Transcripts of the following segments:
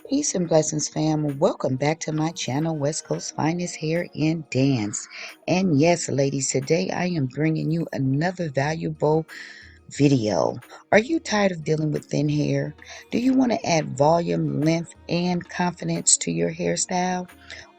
Peace and blessings, fam. Welcome back to my channel, West Coast Finest Hair and Dance. And yes, ladies, today I am bringing you another valuable video. Are you tired of dealing with thin hair? Do you want to add volume, length, and confidence to your hairstyle?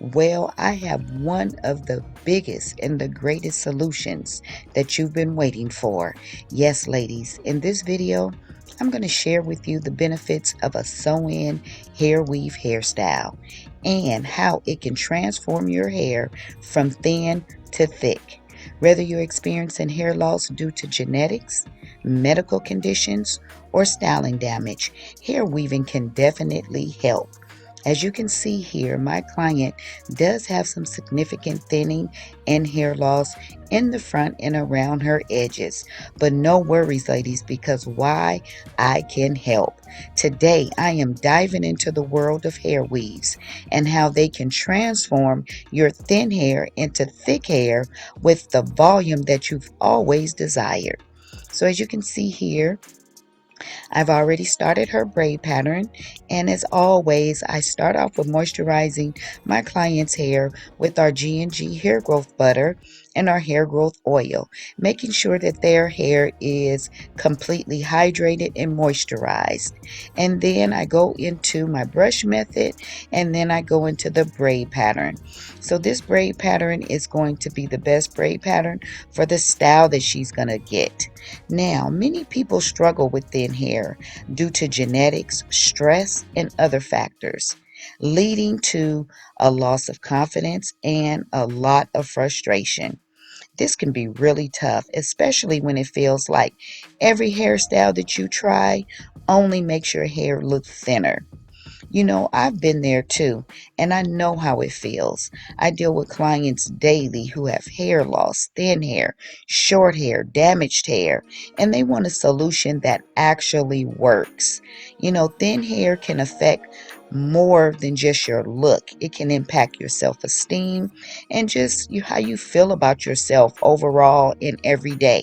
Well, I have one of the biggest and the greatest solutions that you've been waiting for. Yes, ladies, in this video, I'm going to share with you the benefits of a sew-in hair weave hairstyle and how it can transform your hair from thin to thick. Whether you're experiencing hair loss due to genetics, medical conditions, or styling damage, hair weaving can definitely help. As you can see here, my client does have some significant thinning and hair loss in the front and around her edges. But no worries, ladies, because why? I can help. Today, I am diving into the world of hair weaves and how they can transform your thin hair into thick hair with the volume that you've always desired. So as you can see here, I've already started her braid pattern, and as always, I start off with moisturizing my client's hair with our G&G hair growth butter and our hair growth oil, making sure that their hair is completely hydrated and moisturized. And then I go into my brush method, and then I go into the braid pattern. So this braid pattern is going to be the best braid pattern for the style that she's going to get. Now, many people struggle with thin hair due to genetics, stress, and other factors, leading to a loss of confidence and a lot of frustration. This can be really tough, especially when it feels like every hairstyle that you try only makes your hair look thinner. You know, I've been there too, and I know how it feels. I deal with clients daily who have hair loss, thin hair, short hair, damaged hair, and they want a solution that actually works. You know, thin hair can affect more than just your look. It can impact your self-esteem and just how you feel about yourself overall in every day.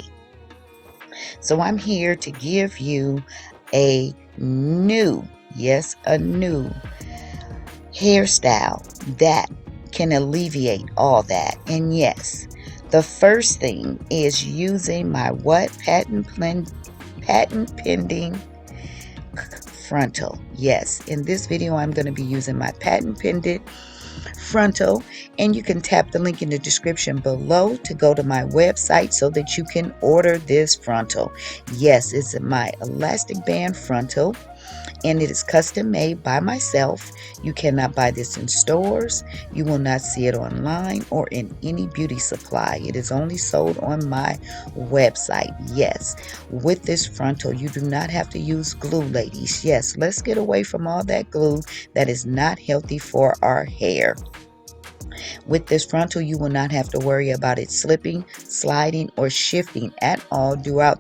So I'm here to give you a new, yes, a new hairstyle that can alleviate all that. And yes, the first thing is using my patent pending frontal. Yes, in this video I'm going to be using my patent pending frontal, and you can tap the link in the description below to go to my website so that you can order this frontal. Yes, it's my elastic band frontal, and it is custom made by myself. You cannot buy this in stores. You will not see it online or in any beauty supply. It is only sold on my website. Yes, with this frontal, you do not have to use glue, ladies. Yes, let's get away from all that glue that is not healthy for our hair. With this frontal, you will not have to worry about it slipping, sliding, or shifting at all throughout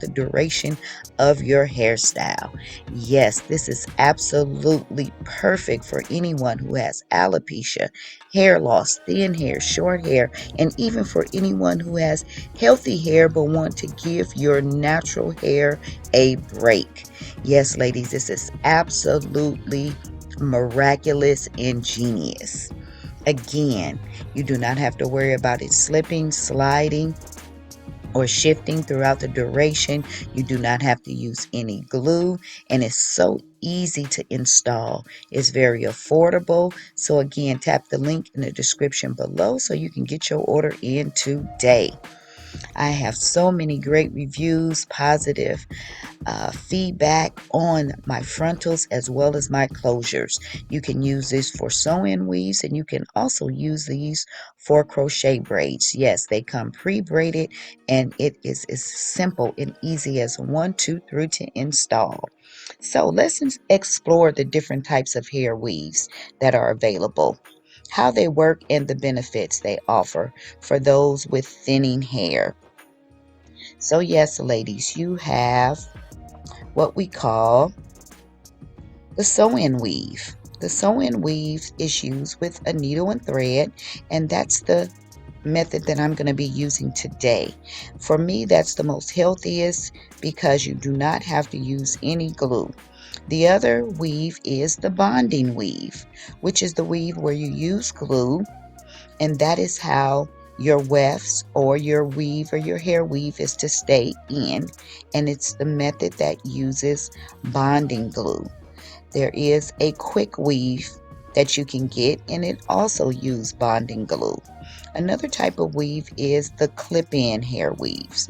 the duration of your hairstyle. Yes, this is absolutely perfect for anyone who has alopecia, hair loss, thin hair, short hair, and even for anyone who has healthy hair but want to give your natural hair a break. Yes, ladies, this is absolutely miraculous and genius. Again, you do not have to worry about it slipping, sliding, or shifting throughout the duration. You do not have to use any glue, and it's so easy to install. It's very affordable. So again, tap the link in the description below so you can get your order in today. I have so many great reviews, positive feedback on my frontals as well as my closures. You can use this for sew-in weaves, and you can also use these for crochet braids. Yes, they come pre-braided, and it is as simple and easy as 1, 2, 3 to install. So let's explore the different types of hair weaves that are available, how they work, and the benefits they offer for those with thinning hair. So yes, ladies, you have what we call the sew-in weave. The sew-in weave is used with a needle and thread, and that's the method that I'm going to be using today. For me, that's the most healthiest because you do not have to use any glue. The other weave is the bonding weave, which is the weave where you use glue, and that is how your wefts or your weave or your hair weave is to stay in, and it's the method that uses bonding glue. There is a quick weave that you can get, and it also uses bonding glue. Another type of weave is the clip-in hair weaves.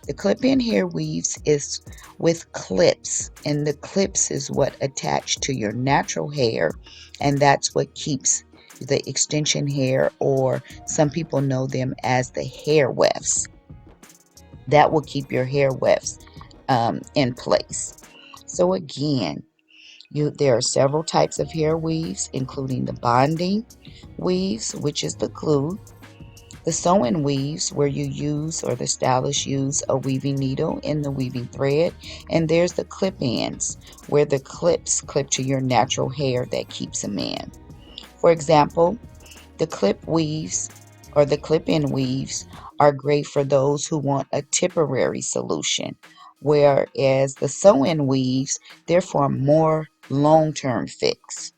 The clip-in hair weaves is with clips, and the clips is what attach to your natural hair, and that's what keeps the extension hair, or some people know them as the hair wefts. That will keep your hair wefts in place. So again, there are several types of hair weaves, including the bonding weaves, which is the glue, the sewing weaves, where you use, or the stylists use, a weaving needle in the weaving thread, and there's the clip-ins, where the clips clip to your natural hair that keeps them in. For example, the clip weaves or the clip-in weaves are great for those who want a temporary solution, whereas the sew-in weaves, they're for a more long-term fix.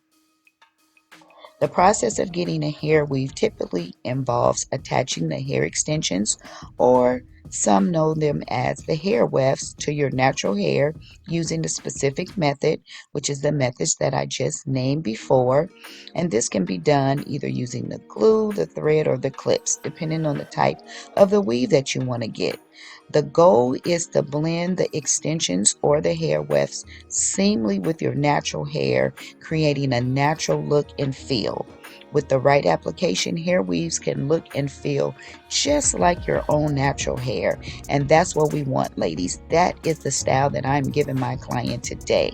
The process of getting a hair weave typically involves attaching the hair extensions, or some know them as the hair wefts, to your natural hair using the specific method, which is the methods that I just named before. And this can be done either using the glue, the thread, or the clips, depending on the type of the weave that you want to get. The goal is to blend the extensions or the hair wefts seamlessly with your natural hair, creating a natural look and feel. With the right application, hair weaves can look and feel just like your own natural hair. And that's what we want, ladies. That is the style that I'm giving my client today.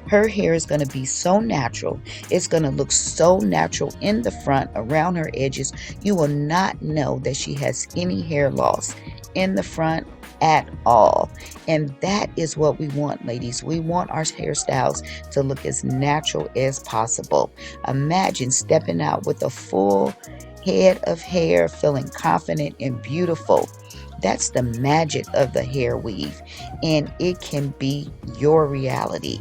Her hair is going to be so natural. It's going to look so natural in the front, around her edges. You will not know that she has any hair loss in the front at all. And that is what we want, ladies. We want our hairstyles to look as natural as possible. Imagine stepping out with a full head of hair, feeling confident and beautiful. That's the magic of the hair weave, and it can be your reality.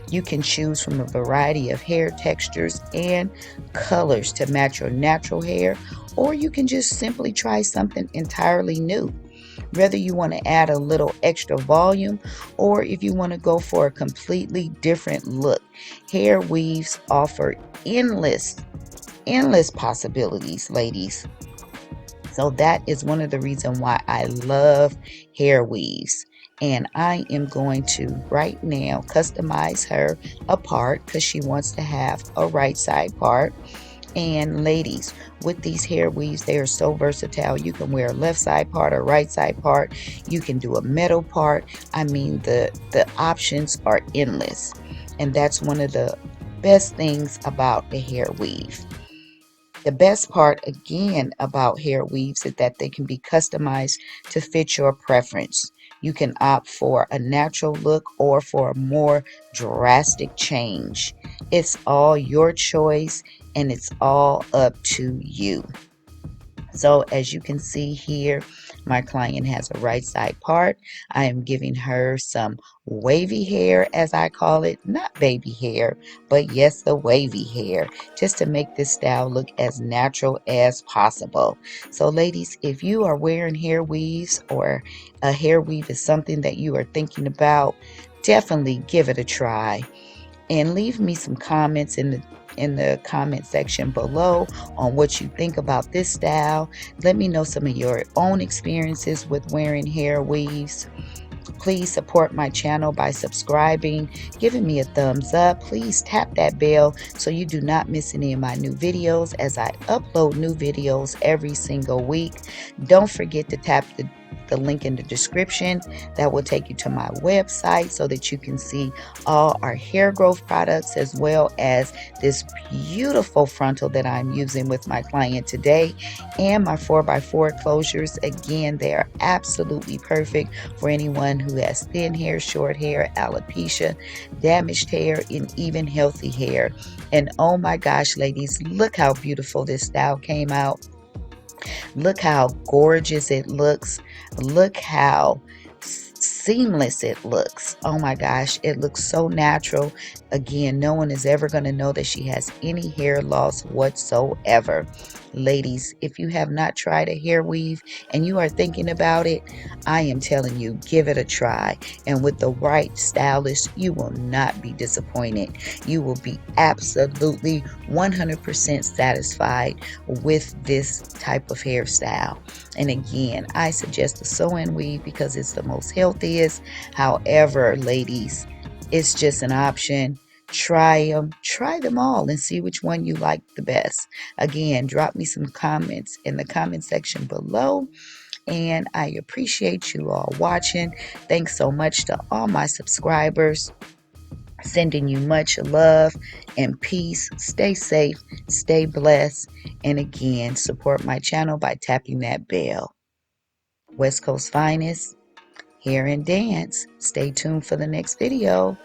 You can choose from a variety of hair textures and colors to match your natural hair, or you can just simply try something entirely new. Whether you want to add a little extra volume, or if you want to go for a completely different look, hair weaves offer endless possibilities, ladies. So that is one of the reasons why I love hair weaves. And I am going to right now customize her a part, because she wants to have a right side part. And ladies, with these hair weaves, they are so versatile. You can wear a left side part or right side part. You can do a metal part. I mean, the options are endless. And that's one of the best things about the hair weave. The best part, again, about hair weaves is that they can be customized to fit your preference. You can opt for a natural look or for a more drastic change. It's all your choice, and it's all up to you. So as you can see here, my client has a right side part. I am giving her some wavy hair, as I call it, not baby hair, but yes, the wavy hair, just to make this style look as natural as possible. So ladies, if you are wearing hair weaves, or a hair weave is something that you are thinking about, definitely give it a try. And leave me some comments in the comment section below on what you think about this style. Let me know some of your own experiences with wearing hair weaves. Please support my channel by subscribing, giving me a thumbs up. Please tap that bell so you do not miss any of my new videos, as I upload new videos every single week. Don't forget to tap the link in the description. That will take you to my website so that you can see all our hair growth products, as well as this beautiful frontal that I'm using with my client today, and my 4x4 closures. Again, they are absolutely perfect for anyone who has thin hair, short hair, alopecia, damaged hair, and even healthy hair. And oh my gosh, ladies, look how beautiful this style came out. Look how gorgeous it looks. Look how seamless it looks. Oh my gosh, it looks so natural. Again, no one is ever going to know that she has any hair loss whatsoever. Ladies, if you have not tried a hair weave and you are thinking about it, I am telling you, give it a try. And with the right stylist, you will not be disappointed. You will be absolutely 100% satisfied with this type of hairstyle. And again, I suggest the sew-in weave because it's the most healthiest. However, ladies, it's just an option. Try them all and see which one you like the best. Again, drop me some comments in the comment section below, and I appreciate you all watching. Thanks so much to all my subscribers. Sending you much love and peace. Stay safe, stay blessed, and again, support my channel by tapping that bell. West Coast Finest, hair and dance. Stay tuned for the next video.